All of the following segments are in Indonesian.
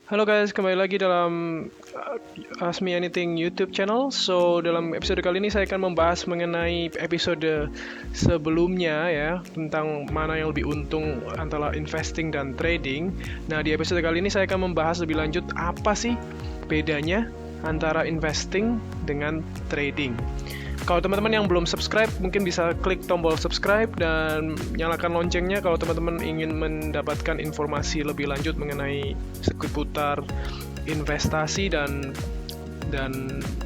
Halo guys, kembali lagi dalam Ask Me Anything YouTube channel. So, dalam episode kali ini saya akan membahas mengenai episode sebelumnya ya, tentang mana yang lebih untung antara investing dan trading. Nah, di episode kali ini saya akan membahas lebih lanjut apa sih bedanya antara investing dengan trading. Kalau teman-teman yang belum subscribe, mungkin bisa klik tombol subscribe dan nyalakan loncengnya kalau teman-teman ingin mendapatkan informasi lebih lanjut mengenai seputar investasi dan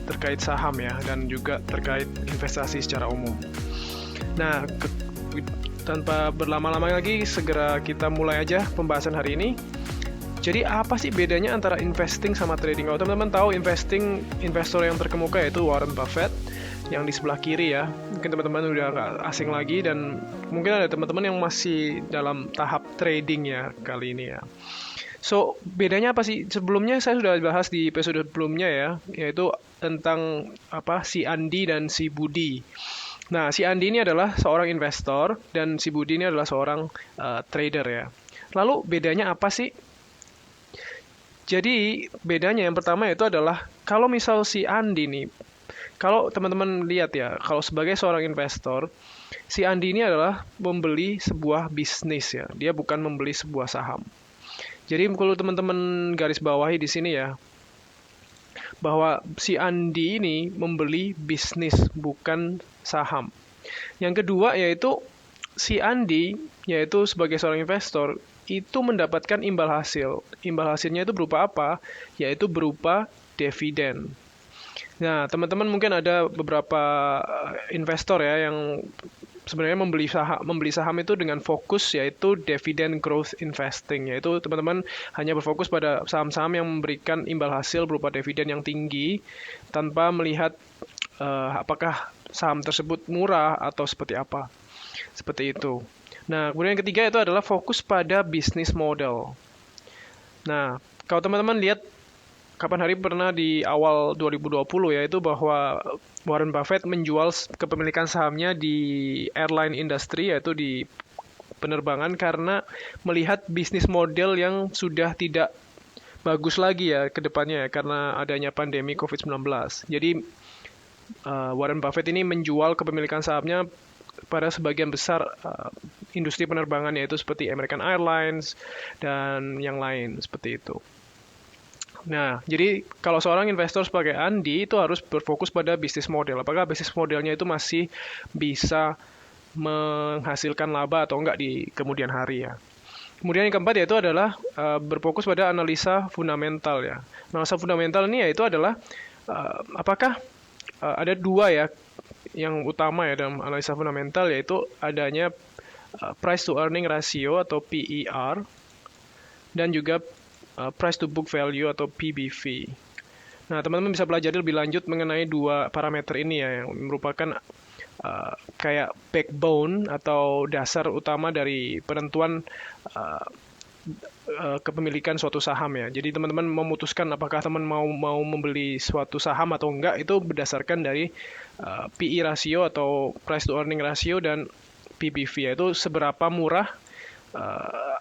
terkait saham ya, dan juga terkait investasi secara umum. Nah, tanpa berlama-lama lagi, segera kita mulai aja pembahasan hari ini. Jadi apa sih bedanya antara investing sama trading? Kalau teman-teman tahu investor yang terkemuka yaitu Warren Buffett yang di sebelah kiri ya. Mungkin teman-teman udah nggak asing lagi dan mungkin ada teman-teman yang masih dalam tahap trading ya kali ini ya. So, bedanya apa sih? Sebelumnya saya sudah bahas di episode sebelumnya ya, yaitu tentang si Andi dan si Budi. Nah, si Andi ini adalah seorang investor dan si Budi ini adalah seorang trader ya. Lalu bedanya apa sih? Jadi bedanya yang pertama itu adalah kalau misal si Andi nih, kalau teman-teman lihat ya, kalau sebagai seorang investor, si Andi ini adalah membeli sebuah bisnis ya. Dia bukan membeli sebuah saham. Jadi kalau teman-teman garis bawahi di sini ya, bahwa si Andi ini membeli bisnis bukan saham. Yang kedua yaitu si Andi, yaitu sebagai seorang investor, itu mendapatkan imbal hasil. Imbal hasilnya itu berupa apa? Yaitu berupa dividen. Nah, teman-teman mungkin ada beberapa investor ya yang sebenarnya membeli saham itu dengan fokus yaitu dividend growth investing, yaitu teman-teman hanya berfokus pada saham-saham yang memberikan imbal hasil berupa dividen yang tinggi tanpa melihat apakah saham tersebut murah atau seperti apa. Seperti itu. Nah, kemudian yang ketiga itu adalah fokus pada bisnis model. Nah, kalau teman-teman lihat kapan hari pernah di awal 2020 yaitu bahwa Warren Buffett menjual kepemilikan sahamnya di airline industry yaitu di penerbangan karena melihat bisnis model yang sudah tidak bagus lagi ya ke depannya ya, karena adanya pandemi COVID-19. Jadi Warren Buffett ini menjual kepemilikan sahamnya pada sebagian besar industri penerbangan yaitu seperti American Airlines dan yang lain seperti itu. Nah, jadi kalau seorang investor sebagai Andi itu harus berfokus pada bisnis model. Apakah bisnis modelnya itu masih bisa menghasilkan laba atau enggak di kemudian hari ya. Kemudian yang keempat yaitu adalah berfokus pada analisa fundamental ya. Analisa fundamental ini yaitu adalah apakah ada dua ya yang utama ya dalam analisa fundamental, yaitu adanya price to earning ratio atau PER dan juga price to book value atau PBV. Nah, teman-teman bisa belajar lebih lanjut mengenai dua parameter ini ya, yang merupakan kayak backbone atau dasar utama dari penentuan kepemilikan suatu saham ya. Jadi teman-teman memutuskan apakah teman mau membeli suatu saham atau enggak itu berdasarkan dari PE rasio atau price to earning ratio dan PBV, yaitu seberapa murah uh,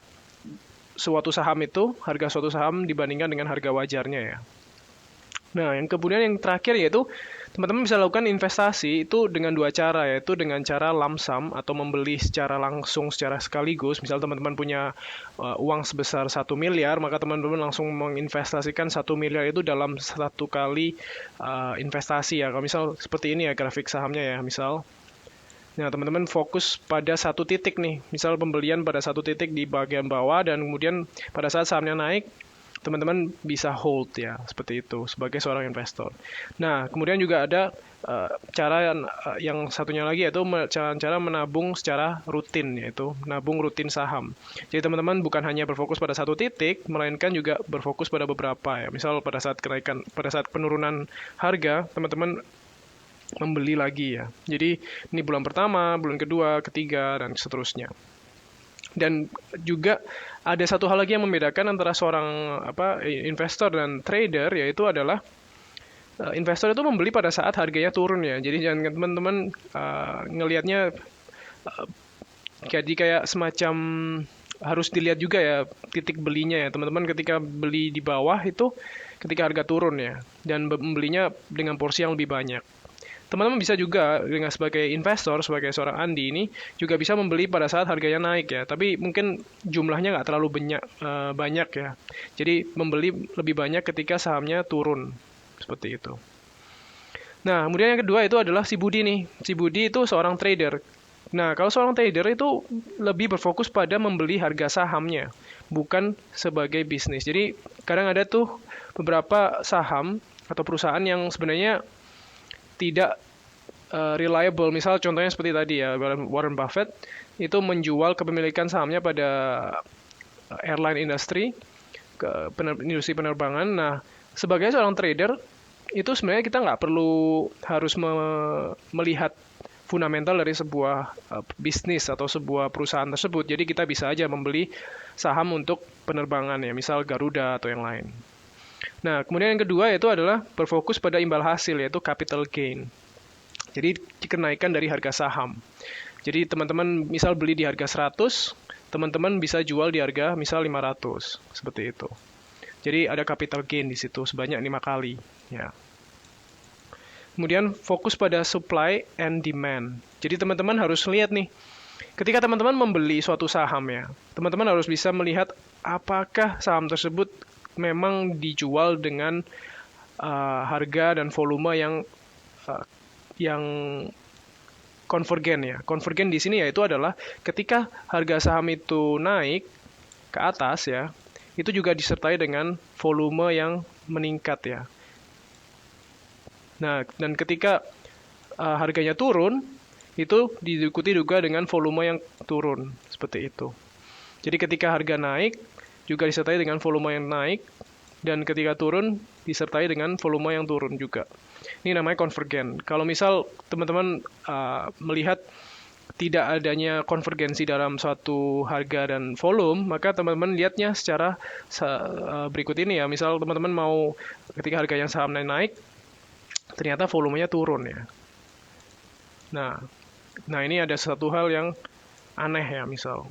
suatu saham itu, harga suatu saham dibandingkan dengan harga wajarnya ya. Nah, yang kemudian yang terakhir yaitu teman-teman bisa lakukan investasi itu dengan dua cara, yaitu dengan cara lump sum atau membeli secara langsung secara sekaligus. Misal teman-teman punya uang sebesar 1 miliar, maka teman-teman langsung menginvestasikan 1 miliar itu dalam satu kali investasi ya. Kalau misal seperti ini ya grafik sahamnya ya, misal. Nah, teman-teman fokus pada satu titik nih. Misal pembelian pada satu titik di bagian bawah dan kemudian pada saat sahamnya naik, teman-teman bisa hold ya, seperti itu sebagai seorang investor. Nah, kemudian juga ada cara yang satunya lagi yaitu cara menabung secara rutin, yaitu nabung rutin saham. Jadi teman-teman bukan hanya berfokus pada satu titik, melainkan juga berfokus pada beberapa ya. Misal pada saat penurunan harga, teman-teman membeli lagi ya. Jadi ini bulan pertama, bulan kedua, ketiga, dan seterusnya. Dan juga ada satu hal lagi yang membedakan antara seorang investor dan trader, yaitu adalah investor itu membeli pada saat harganya turun ya. Jadi jangan teman-teman ngelihatnya jadi kayak semacam harus dilihat juga ya titik belinya ya teman-teman. Ketika beli di bawah itu ketika harga turun ya, dan membelinya dengan porsi yang lebih banyak. Teman-teman bisa juga dengan sebagai investor, sebagai seorang Andi ini juga bisa membeli pada saat harganya naik ya. Tapi mungkin jumlahnya nggak terlalu banyak ya. Jadi membeli lebih banyak ketika sahamnya turun seperti itu. Nah, kemudian yang kedua itu adalah si Budi nih. Si Budi itu seorang trader. Nah, kalau seorang trader itu lebih berfokus pada membeli harga sahamnya, bukan sebagai bisnis. Jadi kadang ada tuh beberapa saham atau perusahaan yang sebenarnya tidak reliable. Misal contohnya seperti tadi ya, Warren Buffett itu menjual kepemilikan sahamnya pada airline industry, industri penerbangan. Nah, sebagai seorang trader, itu sebenarnya kita nggak perlu harus melihat fundamental dari sebuah bisnis atau sebuah perusahaan tersebut. Jadi kita bisa aja membeli saham untuk penerbangan ya, misal Garuda atau yang lain. Nah, kemudian yang kedua itu adalah berfokus pada imbal hasil, yaitu capital gain. Jadi kenaikan dari harga saham. Jadi teman-teman misal beli di harga 100, teman-teman bisa jual di harga misal 500, seperti itu. Jadi ada capital gain di situ sebanyak 5 kali. Ya. Kemudian fokus pada supply and demand. Jadi teman-teman harus lihat nih, ketika teman-teman membeli suatu saham ya, teman-teman harus bisa melihat apakah saham tersebut memang dijual dengan harga dan volume yang konvergen ya. Konvergen di sini yaitu adalah ketika harga saham itu naik ke atas ya, itu juga disertai dengan volume yang meningkat ya. Nah, dan ketika harganya turun, itu diikuti juga dengan volume yang turun seperti itu. Jadi ketika harga naik juga disertai dengan volume yang naik, dan ketika turun disertai dengan volume yang turun juga. Ini namanya konvergen. Kalau misal teman-teman melihat tidak adanya konvergensi dalam suatu harga dan volume, maka teman-teman lihatnya secara berikut ini ya. Misal teman-teman mau ketika harganya saham naik, ternyata volumenya turun ya. Nah ini ada satu hal yang aneh ya misal.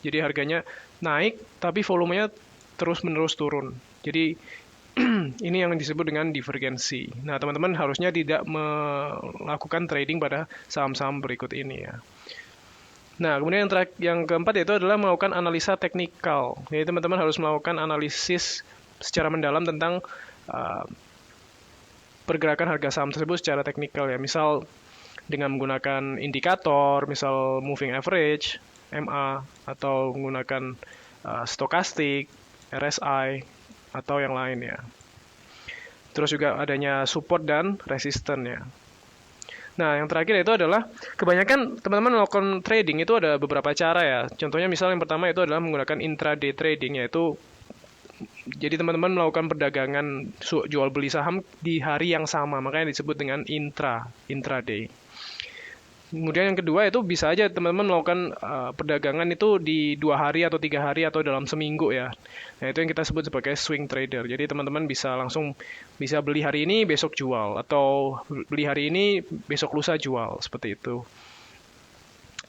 Jadi harganya naik, tapi volumenya terus-menerus turun. Jadi ini yang disebut dengan divergensi. Nah, teman-teman harusnya tidak melakukan trading pada saham-saham berikut ini ya. Nah, kemudian yang keempat yaitu adalah melakukan analisa teknikal. Jadi teman-teman harus melakukan analisis secara mendalam tentang pergerakan harga saham tersebut secara teknikal ya. Misal dengan menggunakan indikator, misal moving average, MA, atau menggunakan stokastik, RSI, atau yang lain ya. Terus juga adanya support dan resisten ya. Nah, yang terakhir itu adalah kebanyakan teman-teman melakukan trading itu ada beberapa cara ya. Contohnya misal yang pertama itu adalah menggunakan intraday trading, yaitu jadi teman-teman melakukan perdagangan jual beli saham di hari yang sama, makanya disebut dengan intraday. Kemudian yang kedua itu bisa aja teman-teman melakukan perdagangan itu di 2 hari atau 3 hari atau dalam seminggu ya. Nah itu yang kita sebut sebagai swing trader. Jadi teman-teman bisa langsung bisa beli hari ini besok jual, atau beli hari ini besok lusa jual, seperti itu.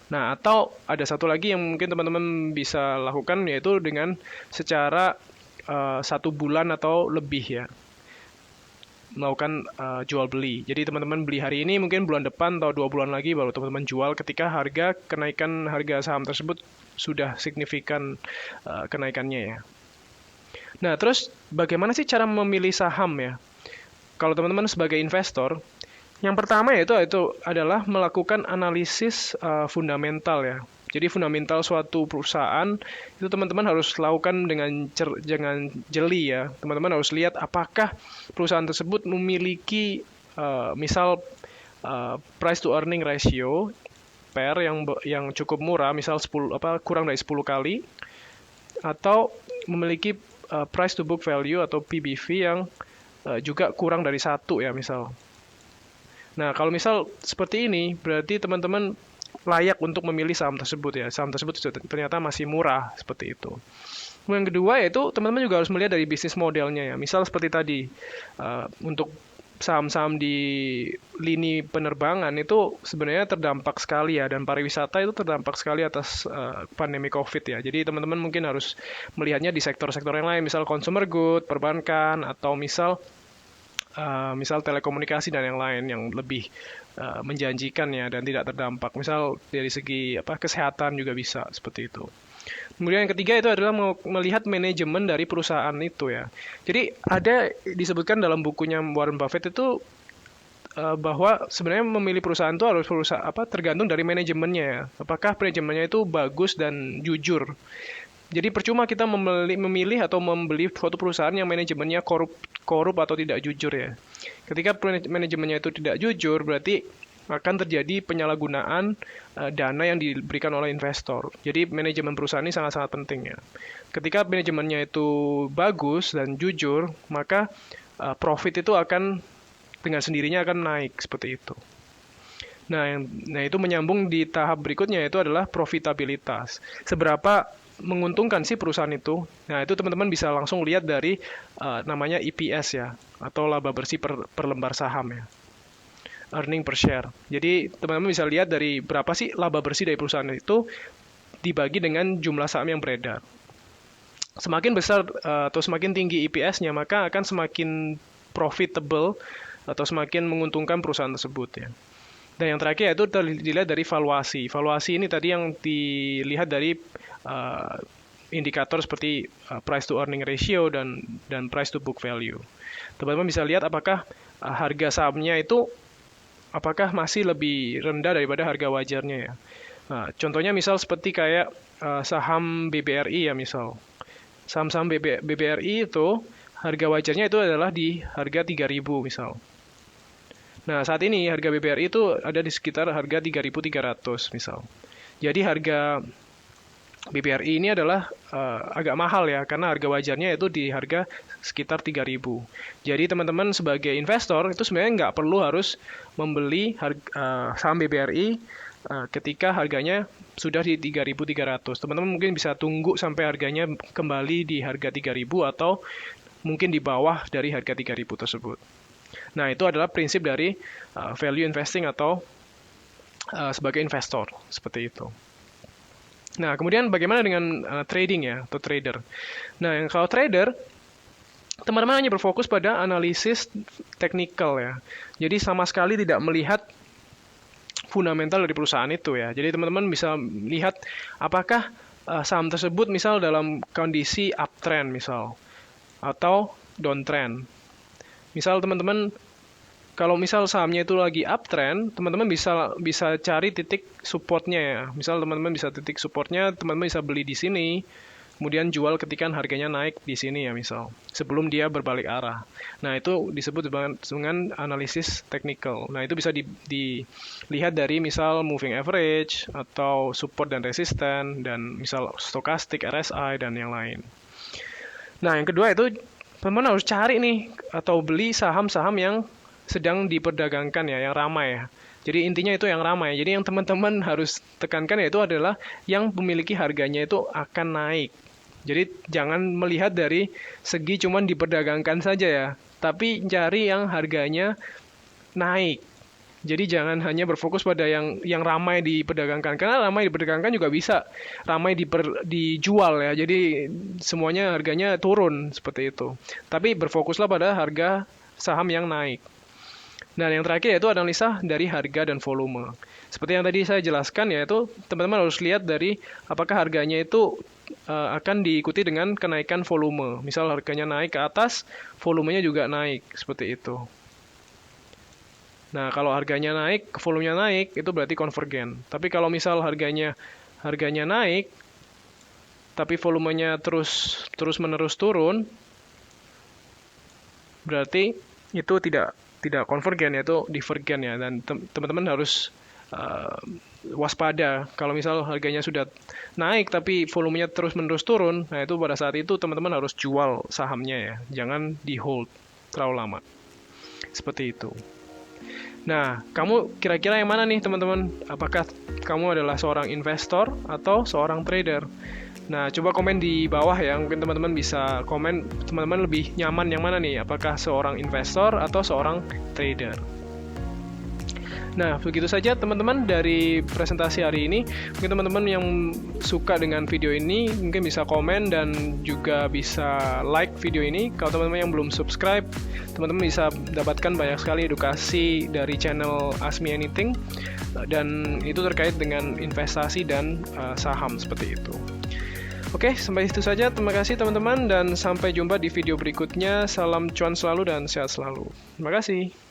Nah atau ada satu lagi yang mungkin teman-teman bisa lakukan, yaitu dengan secara 1 bulan atau lebih ya, melakukan jual beli. Jadi teman-teman beli hari ini, mungkin bulan depan atau 2 bulan lagi baru teman-teman jual ketika kenaikan harga saham tersebut sudah signifikan kenaikannya ya. Nah, terus bagaimana sih cara memilih saham ya? Kalau teman-teman sebagai investor, yang pertama itu adalah melakukan analisis fundamental ya. Jadi fundamental suatu perusahaan itu teman-teman harus lakukan dengan jeli ya. Teman-teman harus lihat apakah perusahaan tersebut memiliki misal price to earning ratio PER yang cukup murah, misal kurang dari 10 kali, atau memiliki price to book value atau PBV yang juga kurang dari 1 ya misal. Nah, kalau misal seperti ini, berarti teman-teman layak untuk memilih saham tersebut ya. Saham tersebut ternyata masih murah, seperti itu. Yang kedua yaitu teman-teman juga harus melihat dari bisnis modelnya ya. Misal seperti tadi, untuk saham-saham di lini penerbangan itu sebenarnya terdampak sekali ya, dan pariwisata itu terdampak sekali atas pandemi COVID ya. Jadi teman-teman mungkin harus melihatnya di sektor-sektor yang lain, misal consumer good, perbankan, atau misal telekomunikasi dan yang lain yang lebih menjanjikan ya dan tidak terdampak. Misal dari segi kesehatan juga bisa seperti itu. Kemudian yang ketiga itu adalah melihat manajemen dari perusahaan itu ya. Jadi ada disebutkan dalam bukunya Warren Buffett itu bahwa sebenarnya memilih perusahaan itu harus tergantung dari manajemennya ya. Apakah manajemennya itu bagus dan jujur. Jadi percuma kita memilih atau membeli suatu perusahaan yang manajemennya korup atau tidak jujur ya. Ketika manajemennya itu tidak jujur, berarti akan terjadi penyalahgunaan dana yang diberikan oleh investor. Jadi manajemen perusahaan ini sangat-sangat penting ya. Ketika manajemennya itu bagus dan jujur, maka profit itu akan dengan sendirinya akan naik seperti itu. Nah, itu menyambung di tahap berikutnya, yaitu adalah profitabilitas. Seberapa menguntungkan sih perusahaan itu? Nah, itu teman-teman bisa langsung lihat dari namanya EPS ya, atau laba bersih per lembar saham ya. Earning per share. Jadi teman-teman bisa lihat dari berapa sih laba bersih dari perusahaan itu dibagi dengan jumlah saham yang beredar. Semakin besar atau semakin tinggi EPS-nya, maka akan semakin profitable atau semakin menguntungkan perusahaan tersebut ya. Dan yang terakhir yaitu dilihat dari valuasi. Valuasi ini tadi yang dilihat dari indikator seperti price to earning ratio dan price to book value. Teman-teman bisa lihat apakah harga sahamnya itu apakah masih lebih rendah daripada harga wajarnya ya. Nah, contohnya misal seperti kayak saham BBRI ya misal. Saham-saham BBRI itu harga wajarnya itu adalah di harga 3.000 misal. Nah, saat ini harga BBRI itu ada di sekitar harga 3.300 misal. Jadi harga BBRI ini adalah agak mahal ya, karena harga wajarnya itu di harga sekitar 3.000. Jadi teman-teman sebagai investor itu sebenarnya nggak perlu harus membeli saham BBRI ketika harganya sudah di 3.300. Teman-teman mungkin bisa tunggu sampai harganya kembali di harga 3.000 atau mungkin di bawah dari harga 3.000 tersebut. Nah, itu adalah prinsip dari value investing atau sebagai investor, seperti itu. Nah, kemudian bagaimana dengan trading ya, atau trader? Nah, kalau trader, teman-teman hanya berfokus pada analisis teknikal ya. Jadi sama sekali tidak melihat fundamental dari perusahaan itu ya. Jadi teman-teman bisa lihat apakah saham tersebut misal dalam kondisi uptrend misal, atau downtrend. Misal teman-teman kalau misal sahamnya itu lagi uptrend, teman-teman bisa cari titik supportnya ya. Misal teman-teman bisa titik supportnya, teman-teman bisa beli di sini, kemudian jual ketika harganya naik di sini ya misal, sebelum dia berbalik arah. Nah, itu disebut dengan analisis teknikal. Nah, itu bisa dilihat dari misal moving average atau support dan resisten, dan misal stokastik, RSI, dan yang lain. Nah, yang kedua itu teman-teman harus cari nih atau beli saham-saham yang sedang diperdagangkan ya, yang ramai ya. Jadi intinya itu yang ramai. Jadi yang teman-teman harus tekankan yaitu adalah yang memiliki harganya itu akan naik. Jadi jangan melihat dari segi cuman diperdagangkan saja ya, tapi cari yang harganya naik. Jadi jangan hanya berfokus pada yang ramai diperdagangkan, karena ramai diperdagangkan juga bisa ramai dijual ya. Jadi semuanya harganya turun seperti itu. Tapi berfokuslah pada harga saham yang naik. Nah, yang terakhir yaitu analisa dari harga dan volume. Seperti yang tadi saya jelaskan yaitu teman-teman harus lihat dari apakah harganya itu akan diikuti dengan kenaikan volume. Misal harganya naik ke atas, volumenya juga naik, seperti itu. Nah, kalau harganya naik, volumenya naik, itu berarti konvergen. Tapi kalau misal harganya naik, tapi volumenya terus-menerus turun, berarti itu tidak konvergen, yaitu divergen ya. Dan teman-teman harus waspada. Kalau misal harganya sudah naik tapi volumenya terus-menerus turun, nah itu pada saat itu teman-teman harus jual sahamnya ya. Jangan di hold terlalu lama. Seperti itu. Nah, kamu kira-kira yang mana nih teman-teman? Apakah kamu adalah seorang investor atau seorang trader? Nah, coba komen di bawah ya, mungkin teman-teman bisa komen teman-teman lebih nyaman yang mana nih, apakah seorang investor atau seorang trader. Nah, begitu saja teman-teman dari presentasi hari ini. Mungkin teman-teman yang suka dengan video ini mungkin bisa komen dan juga bisa like video ini. Kalau teman-teman yang belum subscribe, teman-teman bisa dapatkan banyak sekali edukasi dari channel Ask Me Anything, dan itu terkait dengan investasi dan saham seperti itu. Oke, sampai itu saja. Terima kasih teman-teman dan sampai jumpa di video berikutnya. Salam cuan selalu dan sehat selalu. Terima kasih.